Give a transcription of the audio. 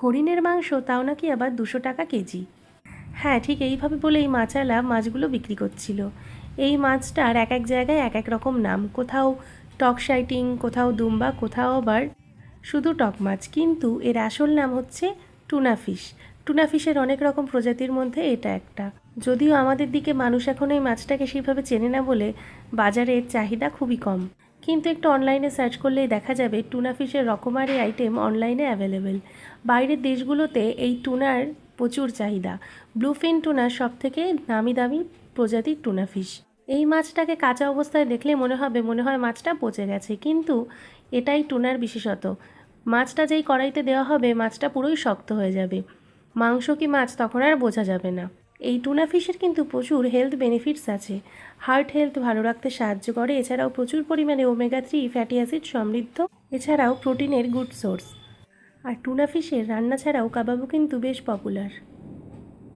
হরিণের মাংস, তাও নাকি আবার 200 টাকা কেজি। হ্যাঁ, ঠিক এইভাবে বলেই মাছওয়ালা মাছগুলো বিক্রি করছিল। এই মাছটার এক এক জায়গায় এক এক রকম নাম, কোথাও টক সাইটিং, কোথাও দুম্বা, কোথাও আবার শুধু টক মাছ, কিন্তু এর আসল নাম হচ্ছে টুনা ফিশ। টুনা ফিশের অনেক রকম প্রজাতির মধ্যে এটা একটা। যদিও আমাদের দিকে মানুষ এখন এই মাছটাকে সেইভাবে চেনে না বলে বাজারে এর চাহিদা খুবই কম, কিন্তু একটু অনলাইনে সার্চ করলেই দেখা যাবে টুনা ফিশের রকমারি আইটেম অনলাইনে অ্যাভেলেবেল। বাইরের দেশগুলোতে এই টুনার প্রচুর চাহিদা। ব্লুফিন টুনা সব থেকে নামি দামি প্রজাতির টুনা ফিশ। এই মাছটাকে কাঁচা অবস্থায় দেখলে মনে হয় মাছটা পচে গেছে, কিন্তু এটাই টুনার বিশেষত। মাছটা যেই কড়াইতে দেওয়া হবে মাছটা পুরোই শক্ত হয়ে যাবে, মাংস কি মাছ তখন আর বোঝা যাবে না। এই টুনা ফিশের কিন্তু প্রচুর হেলথ বেনিফিটস আছে। হার্ট হেলথ ভালো রাখতে সাহায্য করে, এছাড়াও প্রচুর পরিমাণে ওমেগা 3 ফ্যাটি অ্যাসিড সমৃদ্ধ, এছাড়াও প্রোটিনের গুড সোর্স। আর টুনা ফিশের রান্না ছাড়াও কাবাবও কিন্তু বেশ পপুলার।